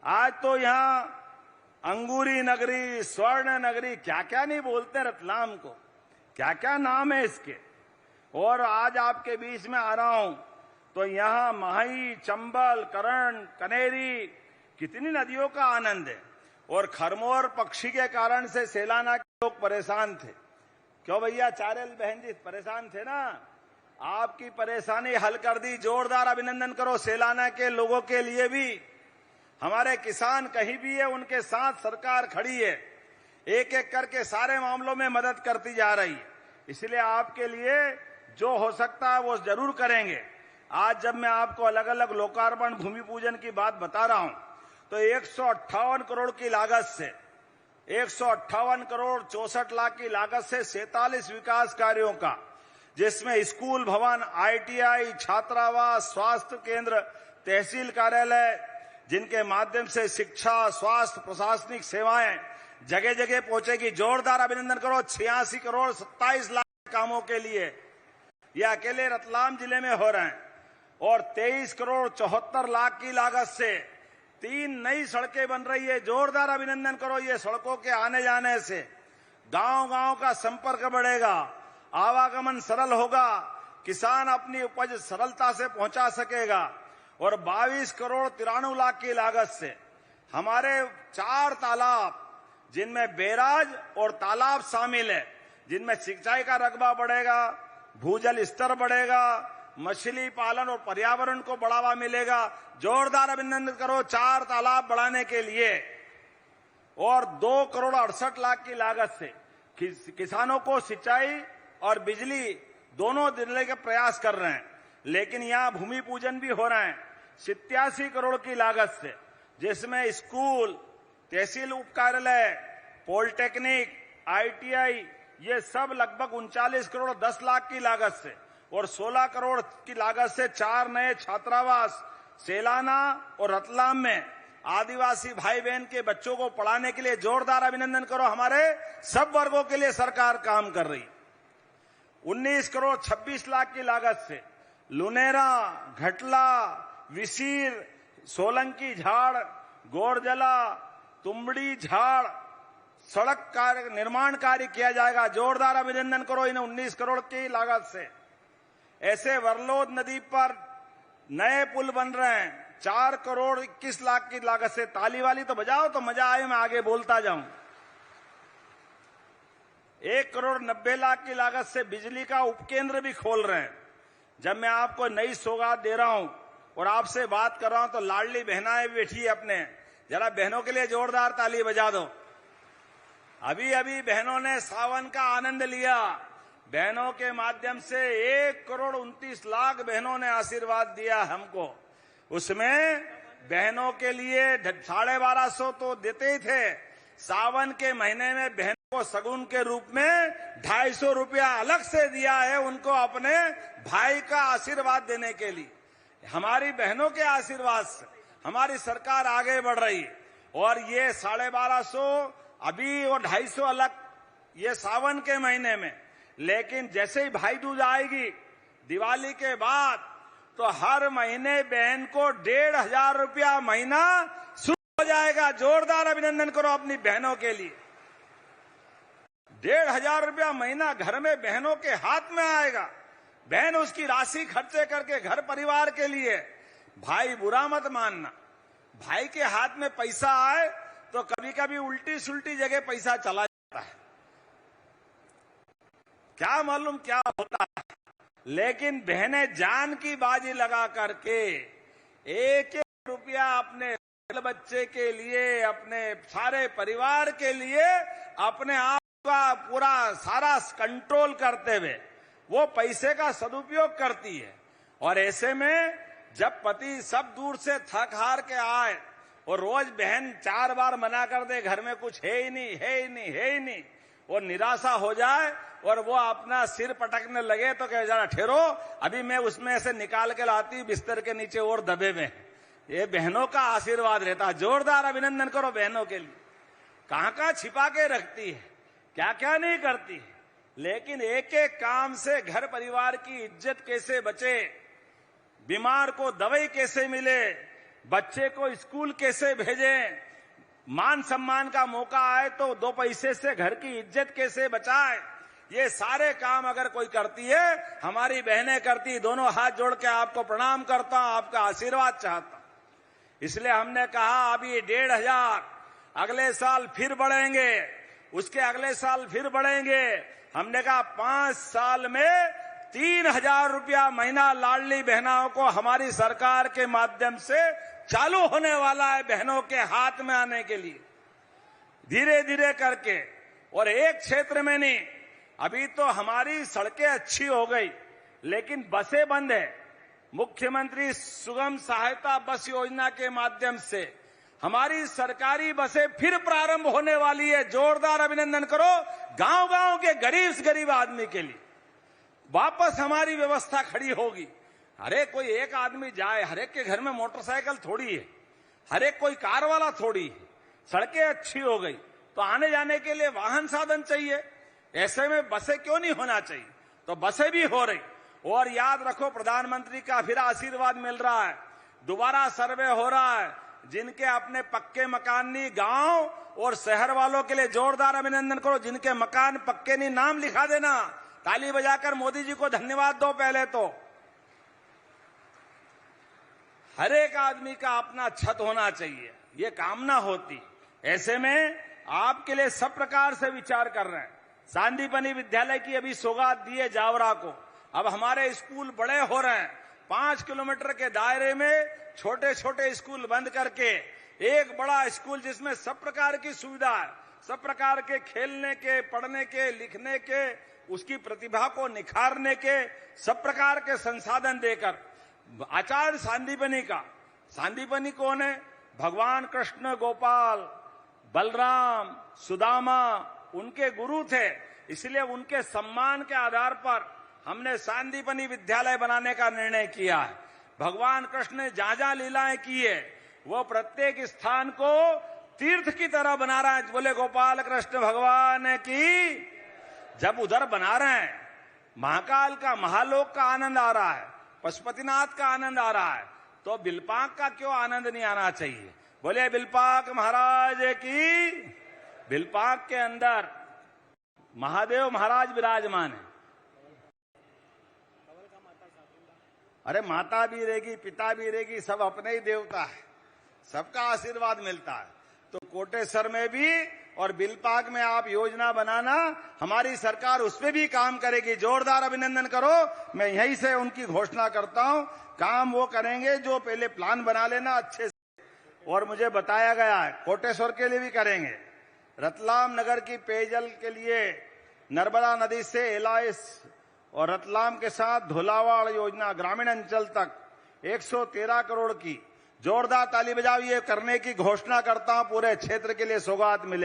आज तो यहाँ अंगूरी नगरी, स्वर्ण नगरी, क्या क्या नहीं बोलते रतलाम को, क्या क्या नाम है इसके। और आज आपके बीच में आ रहा हूं तो यहाँ माही, चंबल, करण, कनेरी, कितनी नदियों का आनंद है। और खरमोर पक्षी के कारण से सेलाना के लोग परेशान थे। क्यों भैया चारेल बहन जी परेशान थे ना, आपकी परेशानी हल कर दी। जोरदार अभिनंदन करो सेलाना के लोगों के लिए भी। हमारे किसान कहीं भी है, उनके साथ सरकार खड़ी है, एक एक करके सारे मामलों में मदद करती जा रही है। इसलिए आपके लिए जो हो सकता है वो जरूर करेंगे। आज जब मैं आपको अलग अलग लोकार्पण, भूमि पूजन की बात बता रहा हूं तो 158 करोड़ की लागत से 158 करोड़ 64 लाख की लागत से 47 विकास कार्यों का, जिसमें स्कूल भवन, ITI, छात्रावास, स्वास्थ्य केंद्र, तहसील कार्यालय, जिनके माध्यम से शिक्षा, स्वास्थ्य, प्रशासनिक सेवाएं जगह जगह पहुंचेगी। जोरदार अभिनंदन करो। 86 करोड़ 27 लाख कामों के लिए ये अकेले रतलाम जिले में हो रहे हैं। और 23 करोड़ 74 लाख की लागत से 3 नई सड़कें बन रही है। जोरदार अभिनंदन करो। ये सड़कों के आने जाने से गांव-गांव का संपर्क बढ़ेगा, आवागमन सरल होगा, किसान अपनी उपज सरलता से पहुंचा सकेगा। और 22 करोड़ 93 लाख की लागत से हमारे 4 तालाब, जिनमें बैराज और तालाब शामिल है, जिनमें सिंचाई का रकबा बढ़ेगा, भूजल स्तर बढ़ेगा, मछली पालन और पर्यावरण को बढ़ावा मिलेगा। जोरदार अभिनंदन करो 4 तालाब बढ़ाने के लिए। और 2 करोड़ 68 लाख की लागत से किसानों को सिंचाई और बिजली दोनों देने के प्रयास कर रहे हैं। लेकिन यहां भूमि पूजन भी हो रहे हैं 87 करोड़ की लागत से, जिसमें स्कूल, तहसील उप कार्यालय, पॉलिटेक्निक, ITI, ये सब लगभग 39 करोड़ 10 लाख की लागत से और 16 करोड़ की लागत से 4 नए छात्रावास सेलाना और रतलाम में आदिवासी भाई बहन के बच्चों को पढ़ाने के लिए। जोरदार अभिनंदन करो। हमारे सब वर्गों के लिए सरकार काम कर रही। 19 करोड़ 26 लाख की लागत से लुनेरा, घटला, विसीर, सोलंकी झाड़, गोरजला, तुंबड़ी झाड़ सड़क कार्य, निर्माण कार्य किया जाएगा। जोरदार अभिनंदन करो इन 19 करोड़ की लागत से। ऐसे वरलोद नदी पर नए पुल बन रहे हैं 4 करोड़ 21 लाख की लागत से। ताली वाली तो बजाओ तो मजा आए, मैं आगे बोलता जाऊं। 1 करोड़ 90 लाख की लागत से बिजली का उपकेंद्र भी खोल रहे हैं। जब मैं आपको नई सौगात दे रहा हूं और आपसे बात कर रहा हूं तो लाडली बहनाएं बैठी है अपने, जरा बहनों के लिए जोरदार ताली बजा दो। अभी अभी बहनों ने सावन का आनंद लिया। बहनों के माध्यम से 1 करोड़ 29 लाख बहनों ने आशीर्वाद दिया हमको। उसमें बहनों के लिए 1250 तो देते ही थे, सावन के महीने में बहनों को सगुन के रूप में 250 रुपया अलग से दिया है उनको, अपने भाई का आशीर्वाद देने के लिए। हमारी बहनों के आशीर्वाद से हमारी सरकार आगे बढ़ रही है। और ये 1250 अभी और 250 अलग, ये सावन के महीने में। लेकिन जैसे ही भाई दूज आएगी दिवाली के बाद, तो हर महीने बहन को 1500 रुपया महीना शुरू हो जाएगा। जोरदार अभिनंदन करो अपनी बहनों के लिए। 1500 रुपया महीना घर में बहनों के हाथ में आएगा। बहन उसकी राशि खर्चे करके घर परिवार के लिए। भाई बुरा मत मानना, भाई के हाथ में पैसा आए तो कभी कभी उल्टी सुल्टी जगह पैसा चला जाता है, क्या मालूम क्या होता है। लेकिन बहनें जान की बाजी लगा करके 1-1 रुपया अपने बच्चे के लिए, अपने सारे परिवार के लिए, अपने आप का पूरा सारा कंट्रोल करते हुए वो पैसे का सदुपयोग करती है। और ऐसे में जब पति सब दूर से थक हार के आए और रोज बहन 4 बार मना कर दे, घर में कुछ है ही नहीं, है ही नहीं, है ही नहीं, और निराशा हो जाए और वो अपना सिर पटकने लगे तो कहे जरा ठहरो, अभी मैं उसमें से निकाल के लाती बिस्तर के नीचे और दबे में। ये बहनों का आशीर्वाद रहता है। जोरदार अभिनंदन करो बहनों के लिए। कहां छिपा के रखती है, क्या क्या नहीं करती, लेकिन एक एक काम से घर परिवार की इज्जत कैसे बचे, बीमार को दवाई कैसे मिले, बच्चे को स्कूल कैसे भेजें, मान सम्मान का मौका आए तो 2 पैसे से घर की इज्जत कैसे बचाए, ये सारे काम अगर कोई करती है, हमारी बहनें करती। दोनों हाथ जोड़ के आपको प्रणाम करता हूं, आपका आशीर्वाद चाहता हूं। इसलिए हमने कहा अभी 1,500, अगले साल फिर बढ़ेंगे, उसके अगले साल फिर बढ़ेंगे। हमने कहा 5 साल में 3,000 रुपया महीना लाडली बहनों को हमारी सरकार के माध्यम से चालू होने वाला है, बहनों के हाथ में आने के लिए धीरे धीरे करके। और एक क्षेत्र में नहीं, अभी तो हमारी सड़कें अच्छी हो गई लेकिन बसें बंद है। मुख्यमंत्री सुगम सहायता बस योजना के माध्यम से हमारी सरकारी बसें फिर प्रारंभ होने वाली है। जोरदार अभिनंदन करो गांव-गांव के गरीब से गरीब आदमी के लिए। वापस हमारी व्यवस्था खड़ी होगी। हरेक कोई एक आदमी जाए, हरेक के घर में मोटरसाइकिल थोड़ी है, हरेक कोई कार वाला थोड़ी है। सड़कें अच्छी हो गई तो आने जाने के लिए वाहन साधन चाहिए, ऐसे में बसें क्यों नहीं होना चाहिए, तो बसें भी हो रही। और याद रखो प्रधानमंत्री का फिर आशीर्वाद मिल रहा है, दोबारा सर्वे हो रहा है। जिनके अपने पक्के मकान नहीं, गांव और शहर वालों के लिए जोरदार अभिनंदन करो। जिनके मकान पक्के नहीं, नाम लिखा देना, ताली बजाकर मोदी जी को धन्यवाद दो। पहले तो हर एक आदमी का अपना छत होना चाहिए, ये कामना होती। ऐसे में आपके लिए सब प्रकार से विचार कर रहे हैं। सांदीपनि विद्यालय की अभी सौगात दी है जावरा को। अब हमारे स्कूल बड़े हो रहे हैं, 5 किलोमीटर के दायरे में छोटे छोटे स्कूल बंद करके एक बड़ा स्कूल जिसमें सब प्रकार की सुविधा है, सब प्रकार के खेलने के, पढ़ने के, लिखने के, उसकी प्रतिभा को निखारने के सब प्रकार के संसाधन देकर आचार्य सांदीपनि का। सांदीपनि कौन है? भगवान कृष्ण, गोपाल, बलराम, सुदामा उनके गुरु थे। इसलिए उनके सम्मान के आधार पर हमने सांदीपनि विद्यालय बनाने का निर्णय किया है। भगवान कृष्ण ने जहां जहां लीलाएं की है वो प्रत्येक स्थान को तीर्थ की तरह बना रहा है। बोले गोपाल कृष्ण भगवान की। जब उधर बना रहे हैं, महाकाल का, महालोक का आनंद आ रहा है, पशुपतिनाथ का आनंद आ रहा है, तो बिलपाक का क्यों आनंद नहीं आना चाहिए? बोले बिलपाक महाराज की। बिलपाक के अंदर महादेव महाराज विराजमान है। अरे माता भी रहेगी, पिता भी रहेगी, सब अपने ही देवता है, सबका आशीर्वाद मिलता है। तो कोटेश्वर में भी और बिलपाक में आप योजना बनाना, हमारी सरकार उस पर भी काम करेगी। जोरदार अभिनंदन करो। मैं यहीं से उनकी घोषणा करता हूं, काम वो करेंगे जो पहले प्लान बना लेना अच्छे से। और मुझे बताया गया है कोटेश्वर के लिए भी करेंगे। रतलाम नगर की पेयजल के लिए नर्मदा नदी से एलाइस और रतलाम के साथ धोलावाड़ योजना ग्रामीण अंचल तक 113 करोड़ की जोरदार ताली बजाओ। ये करने की घोषणा करता हूं, पूरे क्षेत्र के लिए सौगात मिले।